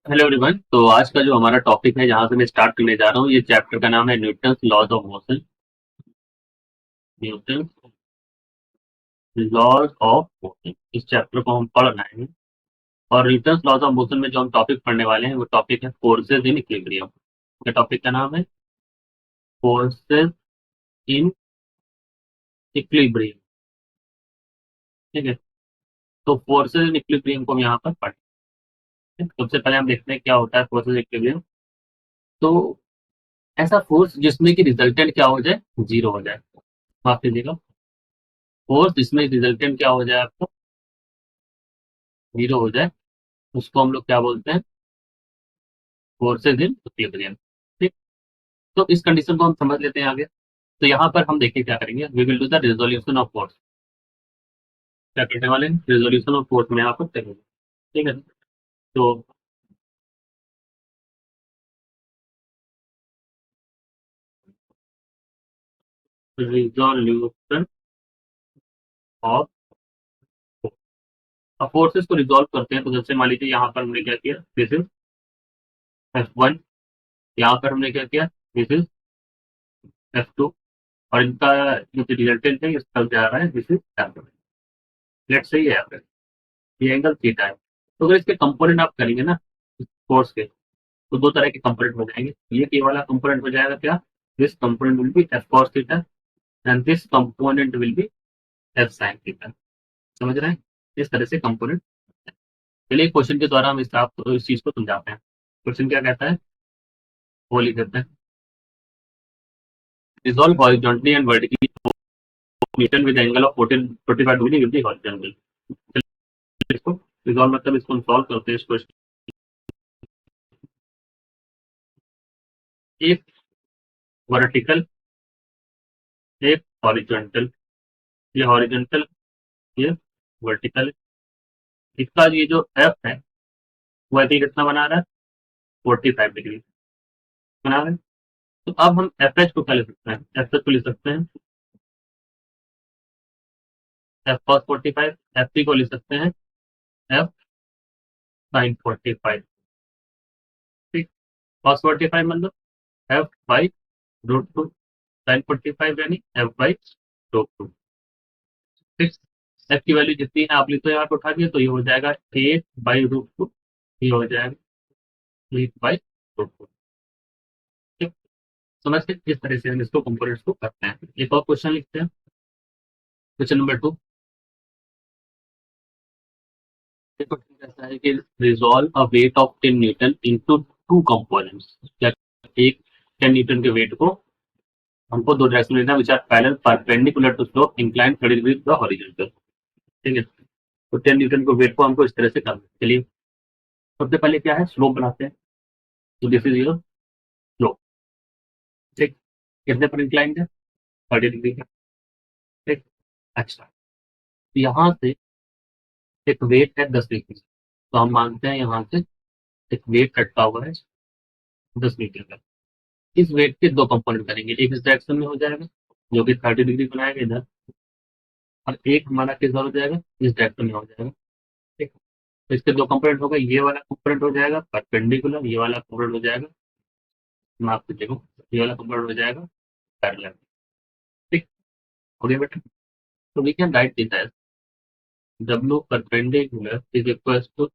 Hello everyone. तो आज का जो हमारा टॉपिक है, जहां से मैं स्टार्ट करने जा रहा हूँ, ये चैप्टर का नाम है Newton's laws of motion. Newton laws of motion, इस चैप्टर को हम पढ़ रहे हैं। और न्यूटन्स लॉज ऑफ मोशन में जो हम टॉपिक पढ़ने वाले हैं वो टॉपिक है फोर्सेज इन इक्विलिब्रियम। ये टॉपिक का नाम है फोर्सेज इन इक्विलिब्रियम। ठीक है। तो फोर्सेज इन इक्विलिब्रियम को हम यहाँ पर पढ़ें। सबसे पहले हम देखते हैं क्या होता है फोर्सेज इक्विलिब्रियम। तो ऐसा फोर्स जिसमें कि रिजल्टेंट क्या हो जाए, जीरो हो जाए। माफ कीजिएगा, फोर्स जिसमें रिजल्टेंट क्या हो जाए, आपको जीरो हो जाए, उसको हम लोग क्या बोलते हैं, फोर्सेज इन इक्विलिब्रियम। ठीक। तो इस कंडीशन को हम समझ लेते हैं आगे। तो यहाँ पर हम देखिए क्या करेंगे, we will do the resolution of force. क्या करने वाले हैं, रिजोल्यूशन ऑफ फोर्स में यहाँ पर करेंगे। ठीक है। तो रिजोल्यूशन ऑफ, अब फोर्सेस को रिजोल्व करते हैं। तो जैसे मान लीजिए यहाँ पर हमने क्या किया, दिस इज F1। यहाँ पर हमने क्या किया, दिस इज F2। और इनका जो रिजल्टेंट है इसका जा रहा है, दिस इज F1। लेट सही है यहाँ पे, ये एंगल थीटा है। तो अगर इसके कंपोनेंट आप करेंगे ना फोर्स के, तो दो तरह के कंपोनेंट हो जाएंगे। ये वाला कंपोनेंट हो जाएगा क्या, this component will be F cos theta and this component will be F sine theta. समझ रहे हैं, इस तरह से कंपोनेंट। चलिए क्वेश्चन के द्वारा हम इस चीज को समझाते हैं। क्वेश्चन क्या कहता है, वो लिख देते हैं, resolve horizontally and vertically Newton with angle of 45 degree with the horizontal. इसको रिजॉल्व मतलब इसको हम सॉल्व करते हैं इस क्वेश्चन। एक वर्टिकल, एक हॉरिजॉन्टल। ये हॉरिजॉन्टल, ये वर्टिकल। इसका ये जो एफ है वो ऐसे कितना बना रहा है, 45 डिग्री बना रहा है। तो अब हम एफ एच को क्या लिख सकते हैं, एफ एच को लिख सकते हैं एफ कॉस 45। एफ पी को लिख सकते हैं एफ साइन 45। ठीक। कॉस 45 मतलब F by root two, sine 45 यानी एफ बाई रूट टू। ठीक। एफ की वैल्यू जितनी है आप लिखो यहाँ पे उठा दिए, तो ये हो जाएगा 8/√2। ये हो जाएगा 8/√2। ठीक। समझते हैं? इस तरह से हम इसको कंपोनेंट्स को करते हैं। एक और क्वेश्चन लिखते हैं, क्वेश्चन नंबर 2। देखो कहता है कि resolve a weight of 10 Newton into two components. क्या, एक 10 न्यूटन के वेट को हमको दो डायरेक्शन में लेना, which are parallel perpendicular to slope incline 30 degree to the horizontal. ठीक है। तो 10 न्यूटन को वेट को हमको इस तरह से करना है। चलिए सबसे पहले क्या है, स्लोप बनाते हैं। तो दिस इज योर स्लोप। ठीक। कितने पर इंक्लाइन है, 30 डिग्री का। ठीक। अच्छा, यहाँ से एक वेट है 10 मीटर, तो हम मानते हैं यहाँ से एक वेट कटता हुआ है 10 मीटर का। इस वेट के दो कंपोनेंट करेंगे, एक इस डायरेक्शन में हो जाएगा जो कि 30 डिग्री बनाएगा इधर, और एक हमारा किस हो जाएगा, इस डायरेक्शन में हो जाएगा। ठीक। तो इसके दो कंपोनेंट हो गए, ये वाला कंपोनेंट हो जाएगा परपेंडिकुलर, ये वाला कंपोनेंट हो जाएगा, माफ कीजिएगा, ये वाला कंपोनेंट हो जाएगा पैरेलल। ठीक। हो गया बेटा। तो we can write this as W perpendicular is equal to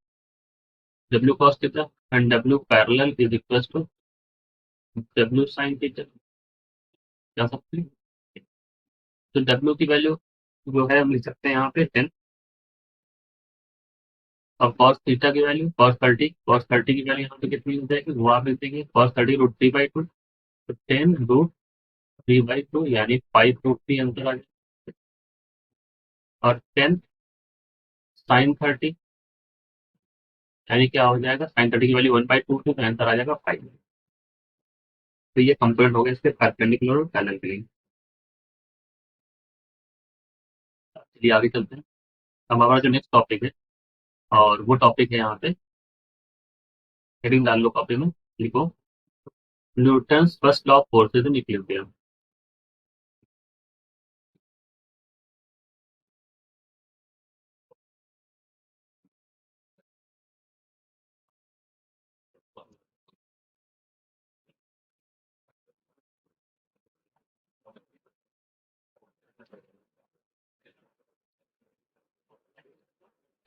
W cos theta and W parallel is equal to W sine theta. जा सकते हैं। तो डब्ल्यू की वैल्यू जो है हम लिख सकते हैं यहाँ पे 10। और कॉस थीटा की वैल्यू कॉस 30 की वैल्यू यहाँ पे कितनी हो जाएगी, वो आप लिख देंगे cos 30 √3/2। तो 10√3/2 यानी 5√3 आंसर आ जाएगा। और 10 sin 30 यानी क्या हो जाएगा, sin 30 की वैल्यू 1/2 थी, तो आंसर आ जाएगा 5। तो ये कंपेयर हो गया इसके परपेंडिकुलर और पैरेलल के लिए। चलिए आगे चलते हैं। अब हमारा जो नेक्स्ट टॉपिक है, और वो टॉपिक है यहाँ पे, हेडिंग डाल लो कॉपी में, लिखो Newton's first law of forces in equilibrium.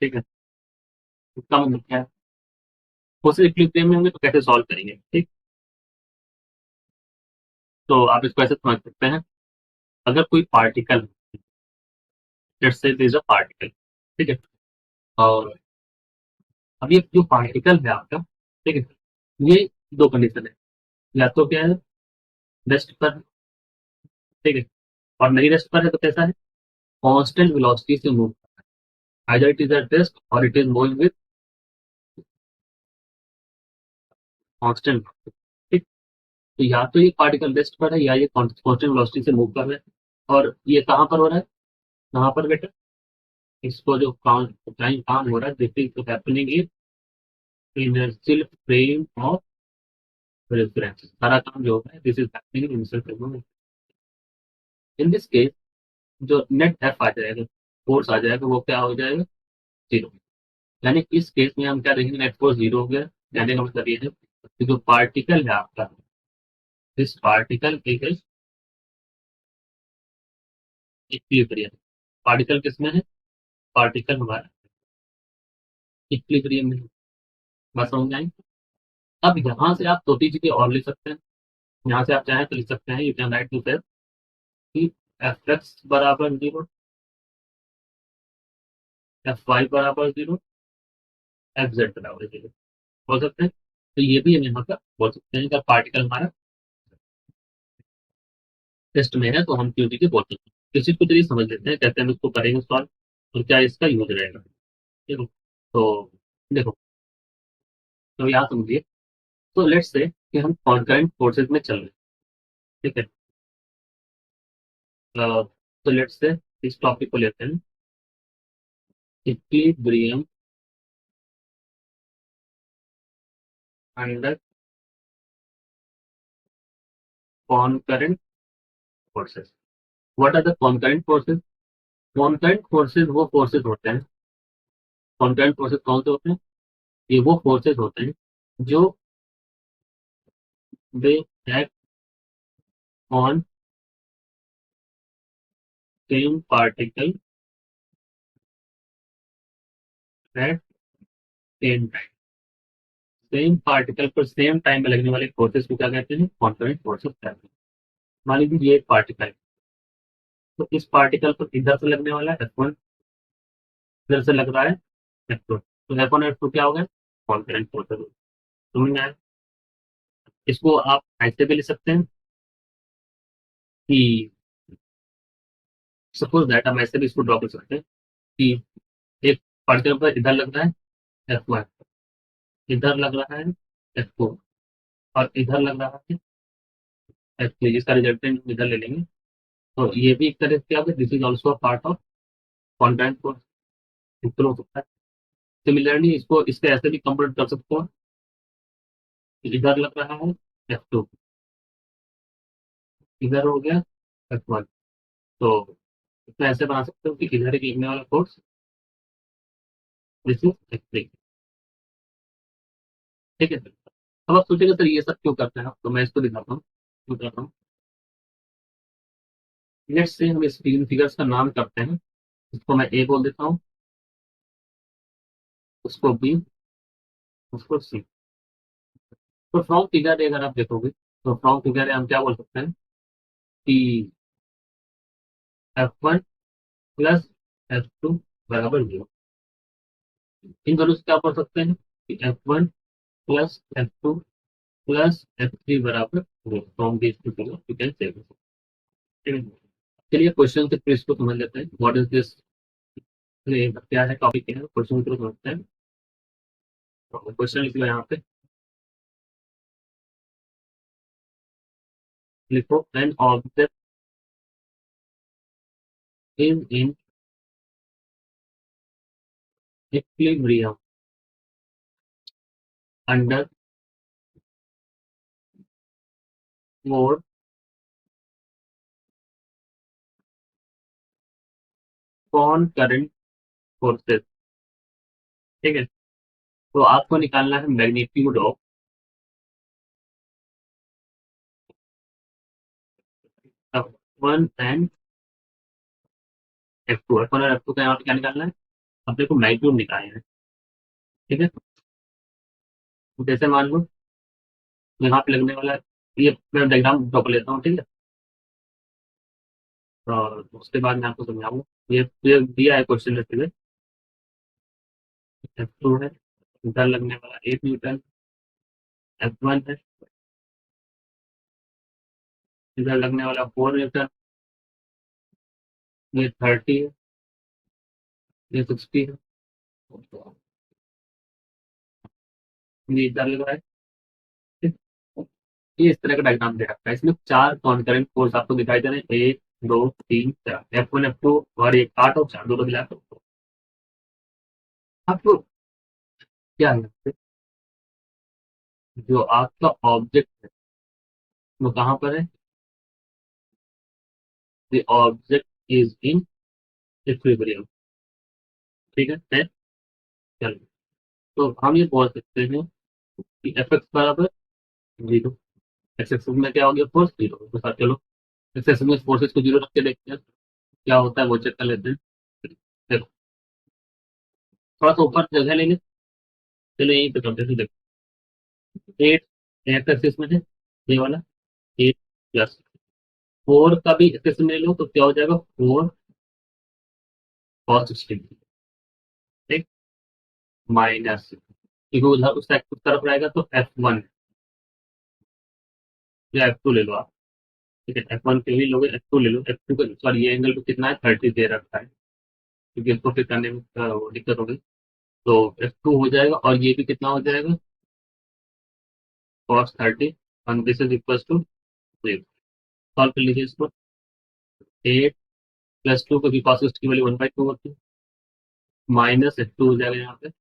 ठीक है, इसका मतलब क्या है, फोर्सेस इक्विलिब्रियम में होंगे तो कैसे सॉल्व करेंगे, ठीक। तो आप इसको ऐसे समझ सकते हैं, अगर कोई particle, let's say this a particle, ठीक है, और अब ये जो पार्टिकल है आपका, ठीक है, ये दो कंडीशन है, या तो क्या है, रेस्ट पर, ठीक है, और नहीं रेस्ट पर है तो कैसा है, कांस्टेंट वेलोसिटी से move, either it is at rest और it is moving with constant, ठीक। तो या तो ये पार्टिकल रेस्ट पर है या ये कांस्टेंट वेलोसिटी से मूव कर रहा है, और ये कहाँ पर हो रहा है, कहाँ पर बेटा, इसको जो काम टाइम काम हो रहा है, this is happening in inertial frame of reference, सारा काम जो होता है this is happening in inertial frame of, in this case जो नेट एफ आ जाएगा, फोर्स आ जाएगा, वो क्या हो जाएगा, जीरो। यानी इस केस में हम क्या देखेंगे, नेट फोर्स जीरो हो गया, कहने का मतलब ये है कि जो पार्टिकल है आपका, this particle is equilibrium, particle किसमें है, पार्टिकल हमारा इक्विलिब्रियम में है। बस समझ आए। अब यहाँ से आप दो तीन चीजें और लिख सकते हैं, यहाँ से आप चाहें तो लिख सकते हैं, you can write to self कि एफ एक्स बराबर जीरो, एफ वाई बराबर जीरो, एफ जेड बराबर जीरो, बोल सकते हैं। तो ये भी हम यहाँ पर बोल सकते हैं कि पार्टिकल हमारा टेस्ट में है तो हम क्यों चीजें बोल सकते हैं। किसी को चलिए समझ लेते हैं, कहते हैं हम इसको करेंगे सॉल्व, और क्या इसका यूज रहेगा, ठीक है। तो देखो, तो यहाँ समझिए, तो लेट्स से कि हम कॉन्करेंट फोर्सेज में चल रहे हैं, ठीक है। तो लेट्स से इस टॉपिक को लेते हैं, equilibrium under concurrent forces. What are the concurrent forces, concurrent forces वो फोर्सेज होते हैं, कॉन्करेंट फोर्सेज कौन से होते हैं, ये वो फोर्सेज होते हैं जो they act on same particle at same time, same particle पर सेम टाइम में लगने वाले फोर्सेस को क्या कहते हैं, कॉन्करेंट फोर्सेस कहते हैं। मान लीजिए ये एक पार्टिकल है, तो इस पार्टिकल पर इधर से लगने वाला है F1, इधर से लग रहा है F2, तो F1 F2 क्या हो गया, कॉन्करेंट फोर्सेस। समझ में आया। इसको आप ऐसे भी लिख सकते हैं कि सपोज दैट, हम ऐसे भी इसको ड्रॉ कर सकते हैं कि एक पार्टिकल पर इधर लग रहा है F1, इधर लग रहा है F2, और इधर लग रहा है F3, जिसका रिजल्टेंट इधर ले लेंगे, तो ये भी एक तरह से क्या होगा, this is also part of concurrent force, हो सकता है। सिमिलरली इसको इससे ऐसे भी कंपेयर कर सकते हो, इधर लग रहा है F2, इधर हो गया F1, तो इसको ऐसे बना सकते हो कि इधर एक लगने वाला फोर्स, दिस इज F3, ठीक है। अब आप सोचेंगे सर ये सब क्यों करते हैं, तो मैं इसको दिखाता हूँ क्यों करता हूँ। नेक्स्ट से हम इस तीन फिगर्स का नाम करते हैं, इसको मैं ए बोल देता हूँ, उसको बी, उसको सी। तो फ्रॉम फिगर ए अगर आप देखोगे, तो फ्रॉम फिगर ए हम क्या बोल सकते हैं कि F1 प्लस F2 बराबर जीरो। इन दोनों से क्या पढ़ सकते हैं कि F1 plus F2 plus F3 बराबर zero, from this two figure you can say, ठीक है। चलिए क्वेश्चन के प्लेस को समझ लेते हैं, व्हाट इज दिस, क्या है टॉपिक, क्या है क्वेश्चन को समझते हैं। क्वेश्चन लिख लो यहाँ पे, लिखो an object is in equilibrium under four कॉनकरेंट forces, ठीक है। तो आपको निकालना है magnitude of F1 and F2, F1 और F2 का यहाँ पे क्या निकालना है, अब देखो मैग्नीट्यूड निकालना है। ठीक है, तो जैसे मान लो यहाँ पे लगने वाला, ये मैं डायग्राम ड्रॉ कर लेता हूँ, ठीक है। और उसके बाद मैं आपको समझाऊंगा। ये दिया है क्वेश्चन में, F2 है, इधर लगने वाला 8 न्यूटन, F1 है, इधर लगने वाला 4 न्यूटन, ये 30 है, ये 60 है, ये इधर लग रहा है। ठीक? ये इस तरह का डायग्राम दे रखा है, इसमें 4 कॉन्करेंट फोर्स आपको दिखाई दे रहे हैं, 1 2 3 4, F1 F2 और एक 8 और 4 दोनों मिलाकर। आपको क्या है, जो आपका ऑब्जेक्ट है वो कहाँ पर है, the object is in equilibrium. ठीक है। चलो, तो हम ये बोल सकते हैं कि एफ एक्स बराबर 0, एक्स एक्सिस में क्या हो गया, फोर्स 0 के साथ। चलो एक्स एक्सिस में फोर्सेस को 0 रख के देखते हैं क्या होता है, वो चेक कर लेते हैं। देखो, थोड़ा सा ऊपर जगह लेंगे, चलो यहीं पे करते हैं। देखो 8 एक्स एक्सिस में है, ये वाला 8 प्लस 4 का भी एक्सिस में ले लो तो क्या हो जाएगा, 4 cos 60, ठीक, माइनस, क्योंकि उधर उस तरफ रहेगा तो F1 या F2 ले लो आप। ठीक है, F1 के भी लोगे, F2 ले लो, F2 का सॉरी ये एंगल को कितना है, 30 दे रखा है, क्योंकि इसको फिर करने में वो दिक्कत होगी। तो F2 हो जाएगा और ये भी कितना हो जाएगा, cos 30, and this is equals to 0। Solve कर लीजिए इसको, 8 प्लस 2 क्योंकि cos की वैल्यू 1/2 होती है, माइनस F2 हो जाएगा यहाँ पे,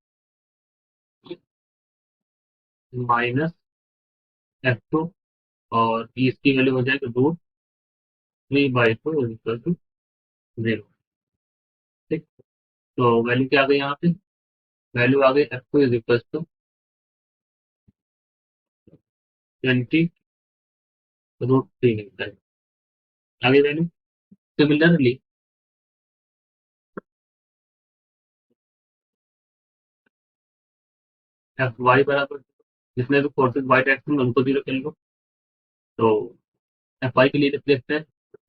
माइनस F2, और इसकी वैल्यू हो जाएगी रूट 3/2 इक्वल टू 0। ठीक, तो वैल्यू क्या आ गई यहाँ पे, वैल्यू आ गई F2 इज इक्वल टू 20√3 निकलता है, आगे वैल्यू। सिमिलरली एफ वाई बराबर, जितने भी फोर्सेज वाई डायरेक्शन में उनको 0 कर लो। तो एफ वाई के लिए देखते हैं,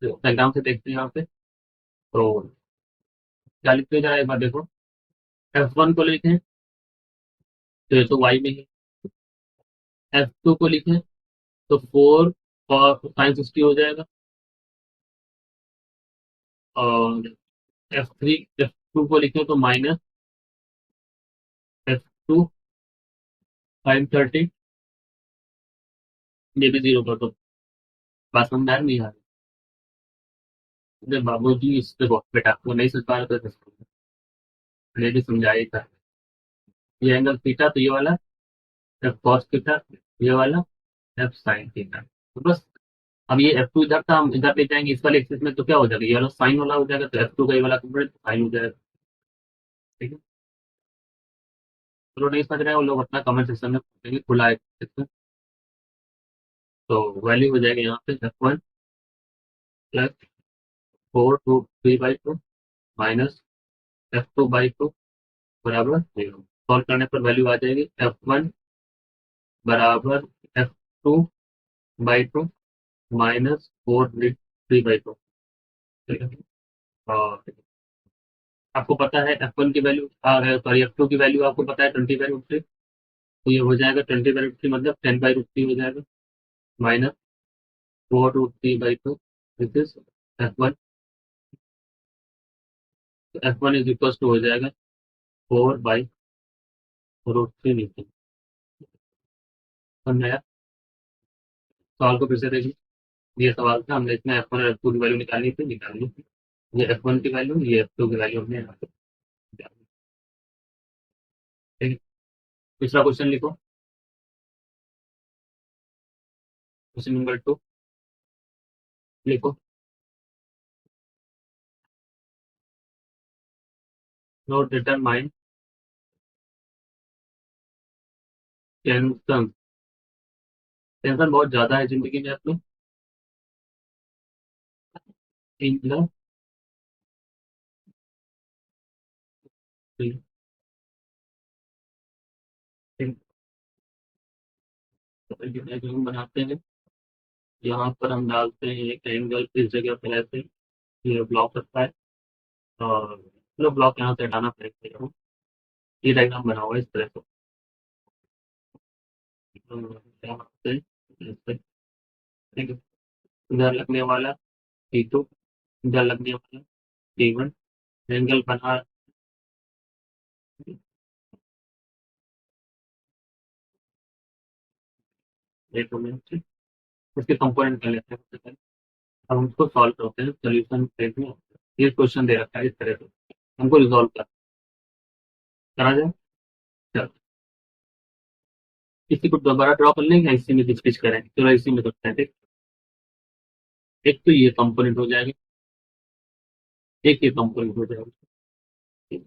डायग्राम से देखते हैं यहाँ पे। तो क्या लिखते जा एक बार देखो, एफ वन को लिखें तो ये तो वाई में है, एफ टू को लिखें तो 4 और साइन 60 हो जाएगा, और एफ टू को लिखें तो माइनस F2 साइन 30, ये भी 0 कर दो। बात समझ में आ रही नहीं आ रही? अरे बाबू जी, इस पे बहुत बेटा आपको नहीं समझ पा रहा था, मैंने भी समझाया था। ये एंगल थीटा तो ये वाला एफ कॉस थीटा, ये वाला एफ साइन थीटा, तो बस। अब ये F2 इधर था, हम इधर ले जाएंगे इस वाले एक्सिस में, तो क्या हो जाएगा, ये वाला साइन वाला हो जाएगा, तो F2 का ये वाला कंपोनेंट साइन हो जाएगा। ठीक है, चलो नहीं समझ रहे हैं वो लोग अपना कमेंट सेक्शन में पूछेंगे, खुला है section। तो वैल्यू हो जाएगा यहाँ पे F1 प्लस 4√3/2 माइनस F2/2 बराबर 0। सॉल्व करने पर वैल्यू आ जाएगी F1 बराबर F2/2 माइनस 4√3/2। ठीक है, और आपको पता है F1 की वैल्यू, सॉरी F2 की वैल्यू आपको पता है 20/√3, तो ये हो जाएगा 20/√3 मतलब 10/√3 हो जाएगा, माइनस 4√3/2, दिस इज F1। तो F1 इज इक्वल टू हो जाएगा 4/√3 न्यूटन। समझ में आया? सवाल को फिर से देखिए, ये सवाल था, हमने इसमें F1 और F2 की वैल्यू निकालनी थी, निकालनी थी। ये F1 की वैल्यू, ये F2 की वैल्यू हमने यहाँ पे निकाली। ठीक है, दूसरा क्वेश्चन लिखो, क्वेश्चन नंबर 2 लिखो। नोट डिटरमाइन टेंशन, टेंशन बहुत ज्यादा है जिंदगी में अपनी, इन द डायग्राम बनाते हैं। यहाँ पर हम डालते हैं एक एंगल इस जगह पर ऐसे, ये ब्लॉक रखता है और चलो ब्लॉक यहाँ से हटाना पड़ेगा। ये डायग्राम बना हुआ है इस तरह से। यहाँ से ऐसे, ठीक है। इधर लगने वाला T2, इधर लगने वाला T1, एंगल बना। एक मिनट, इसके कंपोनेंट कर लेते हैं सबसे पहले। अब हम उसको सॉल्व करते हैं सोल्यूशन पेज में। ये क्वेश्चन दे रखा है इस तरह से, हमको रिजॉल्व करा जाए। चलो इसी को दोबारा ड्रॉ कर लेंगे, इसी में डिस्कस करें। चलो इसी में करते हैं, ठीक। एक तो ये कंपोनेंट हो जाएगा, एक ये कंपोनेंट हो जाएगा, ठीक।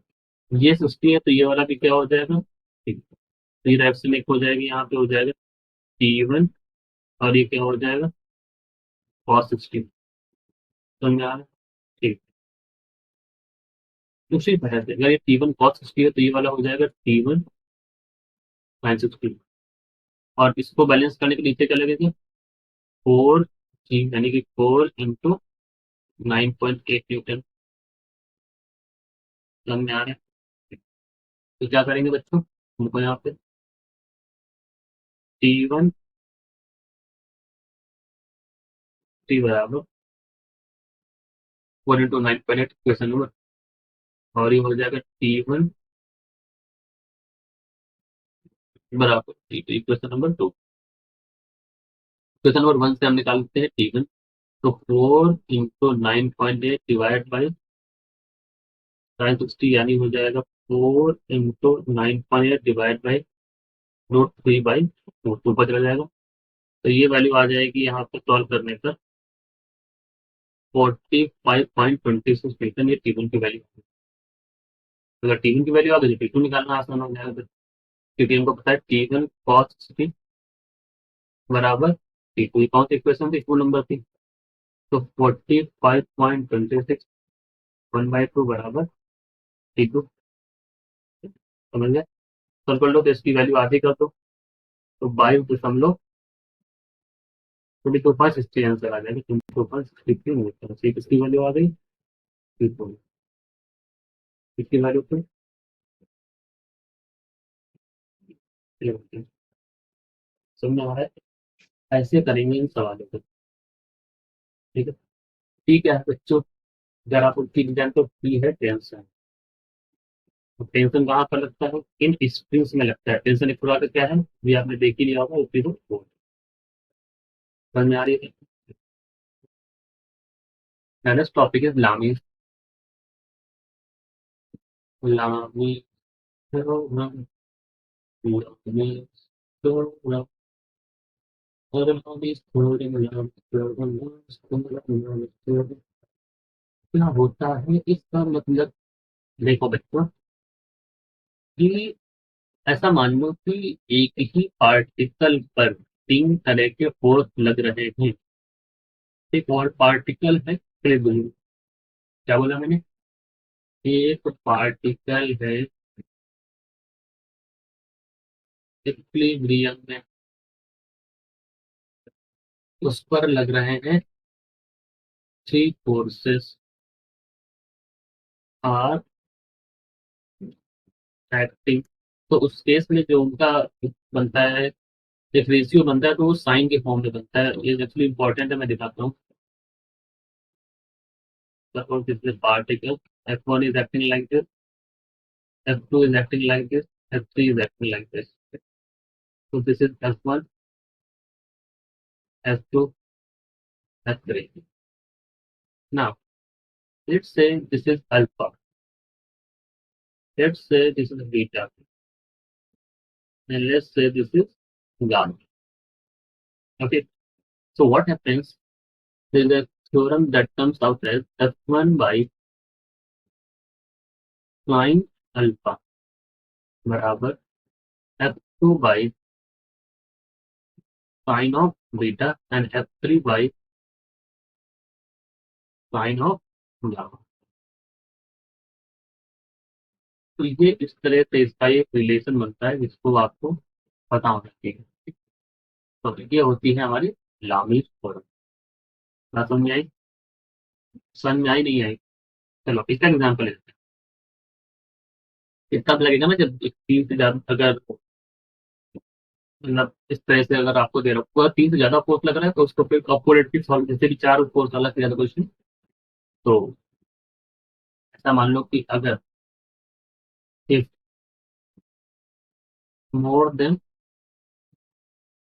ये 60 है तो ये वाला भी क्या हो जाएगा, ठीक। तो ये डायरेक्शन एक हो जाएगी, यहाँ पे हो जाएगा T1 और ये क्या हो जाएगा cos 60। समझ आ रहा है? ठीक। उसी तरह से अगर ये T1 cos 60 है तो ये वाला हो जाएगा T1 sin 60। और इसको बैलेंस करने के नीचे क्या लगेगा, 4G, यानी कि 4 × 9.8 न्यूटन। समझ में आ रहा है? तो क्या करेंगे बच्चों, हमको यहाँ पे T1 T बराबर 4 × 9.8 क्वेश्चन नंबर, और ये हो जाएगा T1 बराबर T2 equation number 2। Question number 1 से हम निकालते हैं T1। तो 4 × 9.8 डिवाइड बाई साइन 60, यानी हो जाएगा 4 × 9.8 डिवाइड बाई √3/2, ऊपर चला जाएगा। तो ये वैल्यू आ जाएगी यहाँ पे सॉल्व करने पर 45.26 न्यूटन। ये T1 की वैल्यू। अगर T1 की वैल्यू आ गई तो T2 निकालना आसान हो जाएगा फिर, क्योंकि हमको पता है T1 cos 60 बराबर T2। कौन सी इक्वेशन थी, 2 नंबर थी। तो 45.26 1/2 बराबर T2। समझ गए? सॉल्व कर लो तो इसकी वैल्यू आधी कर दो, तो 22.22 इसकी आंसर आ जाएगा 22.63 न्यूटन। ठीक, इसकी वैल्यू आ गई। T2 इसकी वैल्यू तो समझ में आ रहा है? ऐसे करेंगे इन सवालों को, ठीक है। ठीक है बच्चों, अगर आपको ठीक जाए तो T है टेंशन। तो टेंशन कहाँ पर लगता है, इन स्प्रिंग्स में लगता है। टेंशन एक प्रकार का क्या है, भी आपने देख ही लिया होगा, उसी को बोल। समझ में आ रही है? नेक्स्ट टॉपिक इज लामी। लामी क्या होता है इसका मतलब, देखो बच्चों, कि ऐसा मान लो कि एक ही पार्टिकल पर 3 तरह के फोर्स लग रहे हैं। एक और पार्टिकल है इक्विलिब्रियम। क्या बोला मैंने, एक पार्टिकल है इक्विलिब्रियम में, उस पर लग रहे हैं 3 फोर्सेस आर एक्टिंग। तो उस केस में जो उनका बनता है, एक रेशियो बनता है, तो वो साइन के फॉर्म में बनता है। ये एक्चुअली इंपॉर्टेंट है, मैं दिखाता हूँ। Suppose this is a particle, F1 is acting like this, F2 is acting like this, F3 is acting like this. So this is F1, F2, F3. Now, let's say this is alpha. Let's say this is beta. And let's say this is gamma. Okay. So what happens? There is a theorem that comes out as F1 by sine alpha बराबर F2 by sine of beta and F3 by sine of gamma. तो ये इस तरह से इसका एक relation बनता है जिसको आपको पता होना चाहिए। तो ये होती है हमारी लामीर थ्योरम। बात समझ में आई? समझ में आई नहीं आई? चलो इसका एग्जाम्पल लेते हैं। तब लगेगा ना जब 3 से ज्यादा अगर मतलब इस तरह से अगर आपको दे रखा हुआ 3 से ज्यादा फोर्स लग रहा है तो उसको फिर अपोजिट सॉल्व, जैसे कि 4 फोर्स अलग से ज्यादा क्वेश्चन। तो ऐसा मान लो कि अगर if more than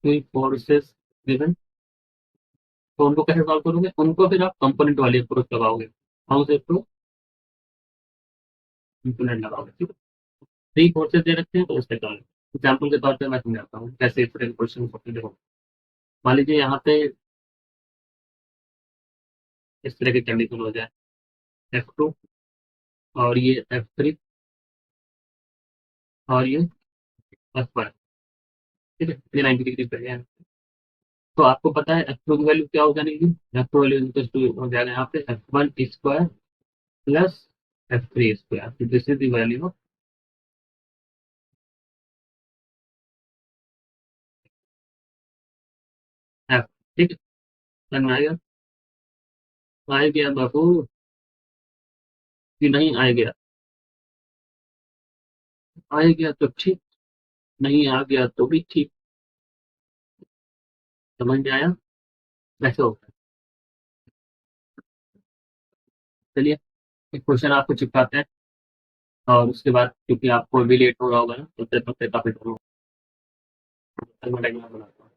3 forces given, तो उनको कैसे सॉल्व करोगे? उनको फिर आप कंपोनेंट वाली अप्रोच लगाओगे। कौन से अप्रोच? कंपोनेंट लगाओगे, ठीक है। 3 फोर्सेस दे रखते हैं तो उसके कारण एग्जाम्पल के तौर पे मैं समझाता हूँ कैसे इस तरह के क्वेश्चन को देखो। मान लीजिए यहाँ पे इस तरह की कंडीशन हो जाए, F2 और ये F3 और ये F1, ठीक है, ये 90 डिग्री पे है। तो आपको पता है F2 की वैल्यू क्या हो जाएगी? F2 वैल्यू इक्वल टू हो जाएगा यहाँ पे F1 square plus F3 square. This is the value of F, ठीक है। समझ में आएगा? आ गया बाबू कि नहीं आ गया? आ गया तो ठीक, नहीं आ गया तो भी ठीक। समझ में आया? वैसे होगा। चलिए एक क्वेश्चन आपको चिपकाते हैं और उसके बाद क्योंकि आपको भी लेट हो रहा होगा ना तो तब तक काफी करूँ। मैं diagram बनाता हूँ।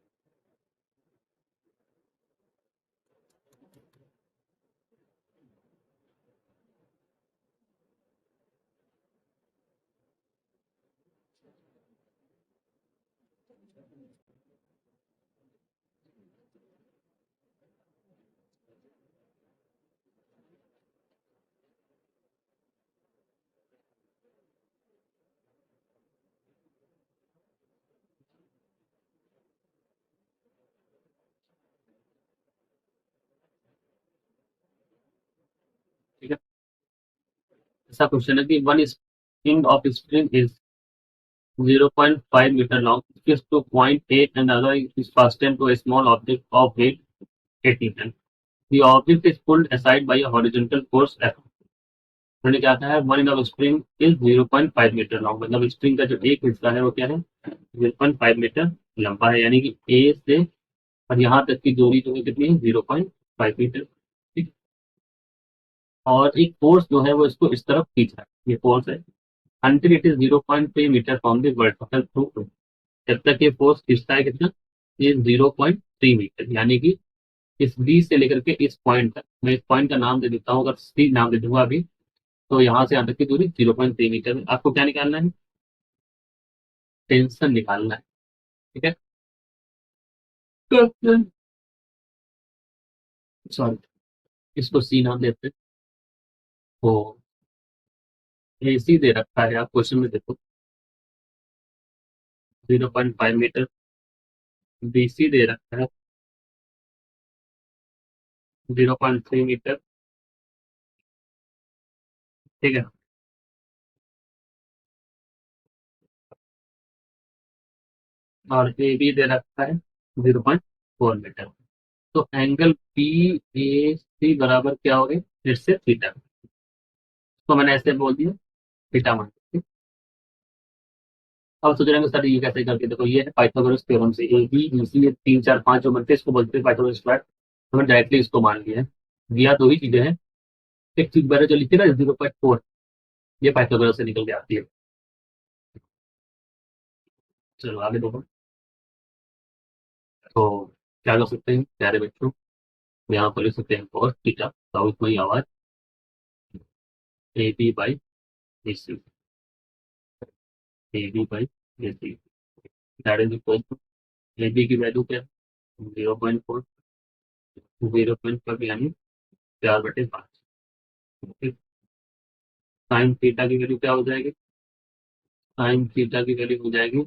ठीक है। ऐसा क्वेश्चन है कि one string of string is 0.5 meter long, fixed to point A and other is fastened to a small object of weight 8 Newton. The object is pulled aside by a horizontal force F. मैंने क्या कहा है? One of spring is 0.5 metre long, मतलब spring का जो एक हिस्सा है वो क्या है? 0.5 मीटर लंबा है, यानी कि ए से और यहाँ तक की दूरी जो है कितनी है? 0.5 मीटर, ठीक। और एक फोर्स जो है वो इसको इस तरफ खींच रहा है, ये फोर्स है until it is 0.3 metre from the vertical through. जब तक ये फोर्स खींचता है कितना? ये 0.3 मीटर, यानी कि इस बी से लेकर के इस पॉइंट तक, मैं इस पॉइंट का नाम दे देता हूँ, अगर सी नाम दे दूंगा अभी, तो यहाँ से यहाँ तक की दूरी 0.3 मीटर है। आपको क्या निकालना है? टेंशन निकालना है, ठीक है। सॉरी, इसको सी नाम देते हैं। तो ए सी दे रखा है, आप क्वेश्चन में देखो 0.5 मीटर। बी सी दे रखा है 0.3 मीटर, ठीक है। और ए बी दे रखा है 0.4 मीटर। तो एंगल पी ए सी बराबर क्या हो गए? फिर से थीटा। तो मैंने ऐसे बोल दिया थीटा मान, ठीक? अब सोच रहे हैं सर ये कैसे करके, देखो ये है पाइथागोरस थ्योरम से ए बी बी सी, ये 3 4 5 जो बनते हैं इसको बोलते हैं पाइथागोरस स्क्वायर। तो मैंने डायरेक्टली इसको मान लिया है। दिया दो ही चीजें हैं, एक चीज मैंने जो लिखी ना 0.4, ये पाइथागोरस से निकल के आती है। चलो आगे देखो। तो क्या कर सकते हैं प्यारे बच्चों? यहाँ पर लिख सकते हैं cos थीटा, साउथ में ही आवाज, A B by A C, A B by A C, that is equal to A B की वैल्यू क्या है? 0.4, 0.5 यानी 4/5। साइन थीटा की वैल्यू क्या हो जाएगी? साइन थीटा की वैल्यू हो जाएगी,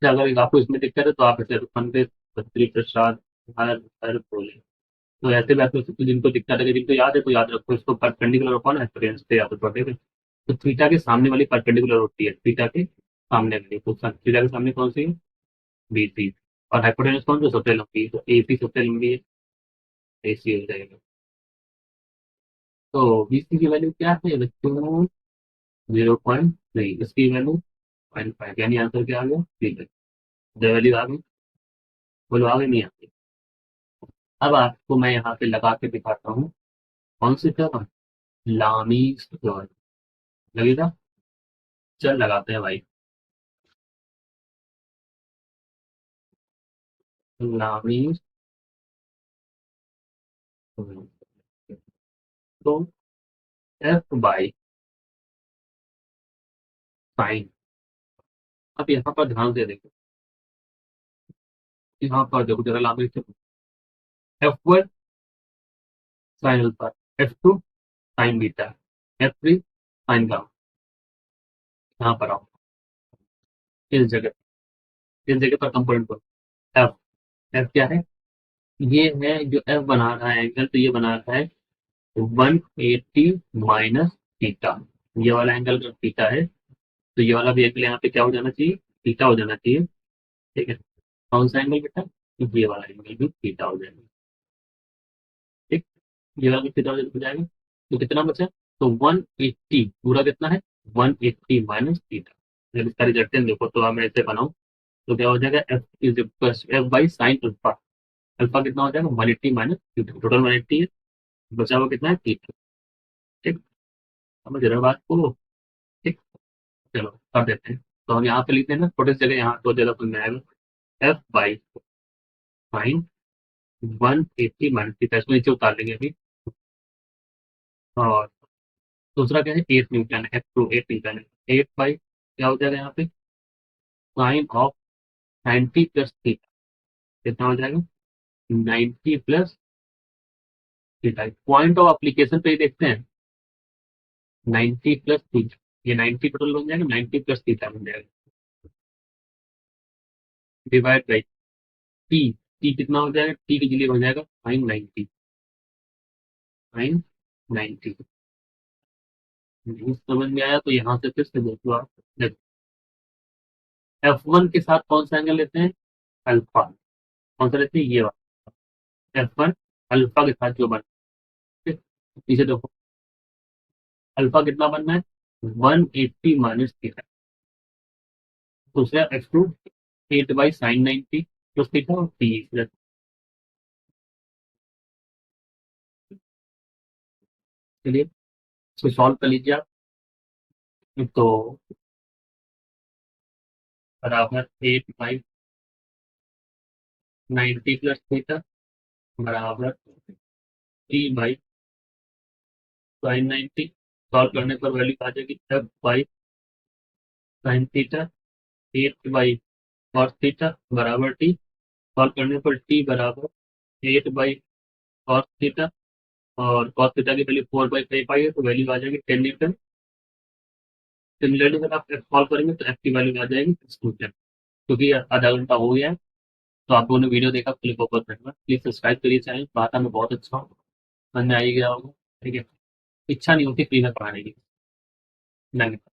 क्या अगर आपको इसमें दिक्कत है तो आप इसे पंडित बद्री प्रसाद हर हर बोले। तो ऐसे बात कर सकते हो, जिनको दिक्कत है, जिनको याद है तो याद रखो, इसको परपेंडिकुलर रखो ना, एक्सपीरियंस पे याद रखो, ठीक है। तो थीटा के सामने वाली परपेंडिकुलर होती है, थीटा के सामने वाली, तो थीटा के सामने कौन सी है? बीसी। और हाइपोटेनस कौन सी सबसे लंबी है? तो एसी सबसे लंबी है, एसी हो जाएगा। तो बीसी की वैल्यू क्या है बच्चों? 0.3, इसकी वैल्यू 0.5, यानी आंसर क्या आ गया? ठीक है, जो वैल्यू आ गई, बोलो आ गई नहीं आ गई? अब आपको मैं यहाँ पे लगा के दिखाता हूँ कौन सी टर्म, लामीज थ्योरम। लगेगा? चल लगाते हैं भाई। Lami's theorem. तो एफ बाई साइन। अब यहाँ पर ध्यान से देखो, यहाँ पर देखो जरा Lami's theorem. F1 sine alpha, F2 sign beta, F3 sign gamma. यहाँ पर आओ, इस जगह, इस जगह पर कंपोनेंट को एफ। एफ क्या है? ये है जो एफ बना रहा है एंगल, तो ये बना रहा है 180 माइनस थीटा। ये वाला एंगल अगर थीटा है, तो ये वाला भी एंगल यहाँ पे क्या हो जाना चाहिए? थीटा हो जाना चाहिए। ठीक है, कौन सा एंगल बेटा? ये वाला एंगल भी थीटा हो जाएगा। ठीक, ये वाला भी थीटा हो जाएगा। तो कितना बचा? तो 180 पूरा कितना है? 180 माइनस थीटा। जब इसका रिजल्टेंट देखो तो हम ऐसे बनाओ, तो क्या हो जाएगा? F is F by sine alpha. Alpha कितना हो जाएगा? 180 माइनस थीटा, टोटल 180 है, बचा हुआ कितना है? थीटा। ठीक, समझ रहे हो बात को? ठीक, चलो कर देते हैं। तो हम यहाँ पे लिखते हैं ना, छोटे से जगह यहाँ दो जगह पर आएगा, F by sine 180 minus theta, इसको नीचे उतार लेंगे अभी। और दूसरा क्या है? 8 न्यूटन, F2 8 न्यूटन है। 8 बाई क्या हो जाएगा यहाँ पे? साइन ऑफ 90 प्लस थीटा, कितना हो जाएगा? 90 plus theta. Point of application पे ही देखते हैं, 90 प्लस थीटा, ये 90 टोटल बन जाएगा, 90 प्लस थीटा बन जाएगा, डिवाइड बाई टी। टी कितना हो जाएगा? टी के लिए हो जाएगा साइन 90, साइन 90। नहीं समझ में आया तो यहाँ से फिर से देखो आप। F1 के साथ कौन सा एंगल लेते हैं? अल्फा। कौन सा लेते हैं? ये वाला F1, अल्फा के साथ जो बना है, पीछे देखो, अल्फा कितना बनना है? 180 माइनस थीटा। दूसरा F2 8 by sine 90 plus theta, और टी। चलिए इसको सॉल्व कर लीजिए आप। तो बराबर 8 बाई 90 प्लस थीटा बराबर टी बाई साइन 90। सॉल्व करने पर वैल्यू आ जाएगी F by sine theta 8 by cos theta बराबर टी। सॉल्व करने पर टी बराबर 8 बाई कॉस थीटा, और कॉस थीटा की वैल्यू 4/5 आई है, तो वैल्यू आ जाएगी 10 न्यूटन। सिमिलरली अगर आप एफ सॉल्व करेंगे तो एफ की वैल्यू आ जाएगी 6 न्यूटन। क्योंकि आधा घंटा हो गया है, तो आप लोगों ने वीडियो देखा, क्लिक फोकस करना, प्लीज सब्सक्राइब करिए चैनल, बात में बहुत अच्छा हो, समझ में आई गया होगा। ठीक है, इच्छा नहीं होती फ्री में पढ़ाने की। धन्यवाद।